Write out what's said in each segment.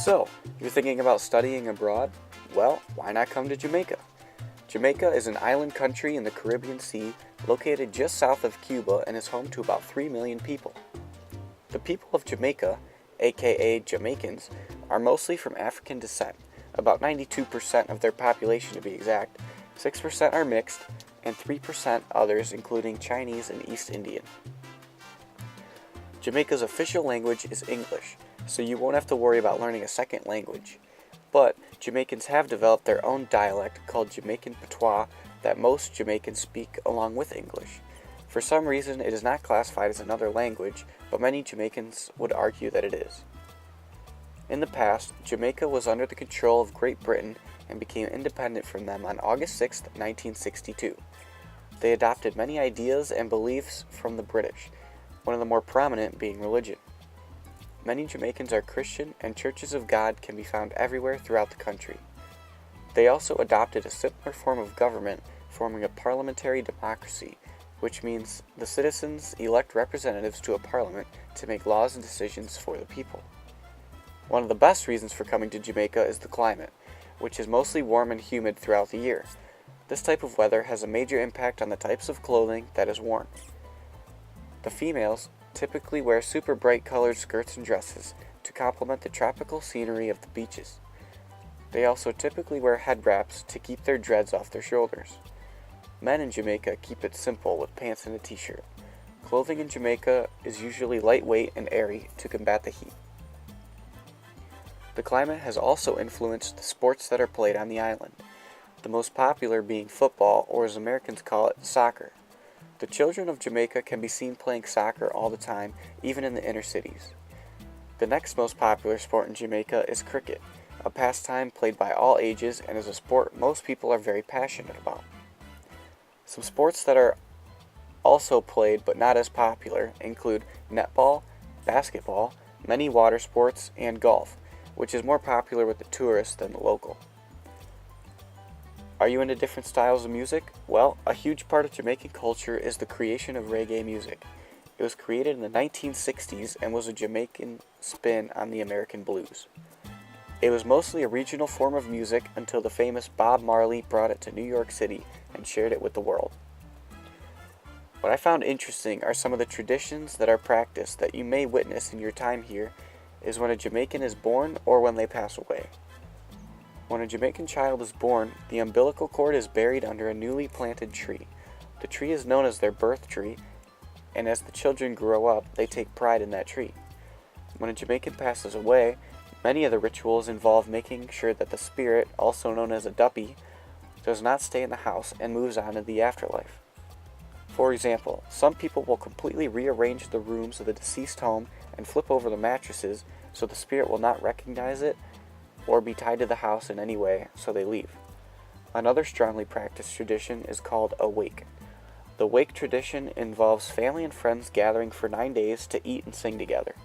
So, you're thinking about studying abroad? Well, why not come to Jamaica? Jamaica is an island country in the Caribbean Sea located just south of Cuba and is home to about 3 million people. The people of Jamaica, aka Jamaicans, are mostly from African descent, about 92% of their population to be exact, 6% are mixed, and 3% others including Chinese and East Indian. Jamaica's official language is English, so you won't have to worry about learning a second language. But Jamaicans have developed their own dialect called Jamaican Patois that most Jamaicans speak along with English. For some reason, it is not classified as another language, but many Jamaicans would argue that it is. In the past, Jamaica was under the control of Great Britain and became independent from them on August 6, 1962. They adopted many ideas and beliefs from the British, one of the more prominent being religion. Many Jamaicans are Christian, and churches of God can be found everywhere throughout the country. They also adopted a simpler form of government, forming a parliamentary democracy, which means the citizens elect representatives to a parliament to make laws and decisions for the people. One of the best reasons for coming to Jamaica is the climate, which is mostly warm and humid throughout the year. This type of weather has a major impact on the types of clothing that is worn. The females typically wear super bright colored skirts and dresses to complement the tropical scenery of the beaches. They also typically wear head wraps to keep their dreads off their shoulders. Men in Jamaica keep it simple with pants and a t-shirt. Clothing in Jamaica is usually lightweight and airy to combat the heat. The climate has also influenced the sports that are played on the island, the most popular being football, or as Americans call it, soccer. The children of Jamaica can be seen playing soccer all the time, even in the inner cities. The next most popular sport in Jamaica is cricket, a pastime played by all ages and is a sport most people are very passionate about. Some sports that are also played but not as popular include netball, basketball, many water sports, and golf, which is more popular with the tourists than the local. Are you into different styles of music? Well, a huge part of Jamaican culture is the creation of reggae music. It was created in the 1960s and was a Jamaican spin on the American blues. It was mostly a regional form of music until the famous Bob Marley brought it to New York City and shared it with the world. What I found interesting are some of the traditions that are practiced that you may witness in your time here is when a Jamaican is born or when they pass away. When a Jamaican child is born, the umbilical cord is buried under a newly planted tree. The tree is known as their birth tree, and as the children grow up, they take pride in that tree. When a Jamaican passes away, many of the rituals involve making sure that the spirit, also known as a duppy, does not stay in the house and moves on to the afterlife. For example, some people will completely rearrange the rooms of the deceased home and flip over the mattresses so the spirit will not recognize it or be tied to the house in any way, so they leave. Another strongly practiced tradition is called a wake. The wake tradition involves family and friends gathering for 9 days to eat and sing together.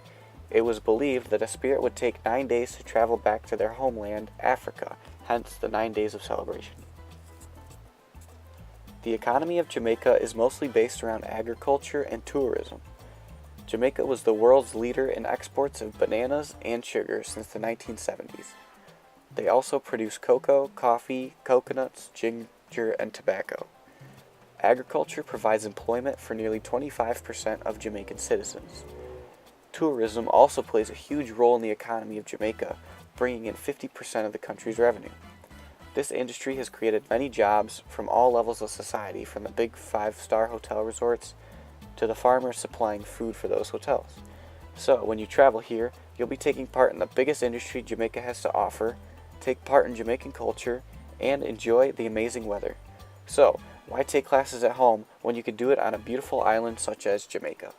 It was believed that a spirit would take 9 days to travel back to their homeland, Africa, hence the 9 days of celebration. The economy of Jamaica is mostly based around agriculture and tourism. Jamaica was the world's leader in exports of bananas and sugar since the 1970s. They also produce cocoa, coffee, coconuts, ginger, and tobacco. Agriculture provides employment for nearly 25% of Jamaican citizens. Tourism also plays a huge role in the economy of Jamaica, bringing in 50% of the country's revenue. This industry has created many jobs from all levels of society, from the big 5-star hotel resorts to the farmers supplying food for those hotels. So, when you travel here, you'll be taking part in the biggest industry Jamaica has to offer, take part in Jamaican culture, and enjoy the amazing weather. So, why take classes at home when you can do it on a beautiful island such as Jamaica?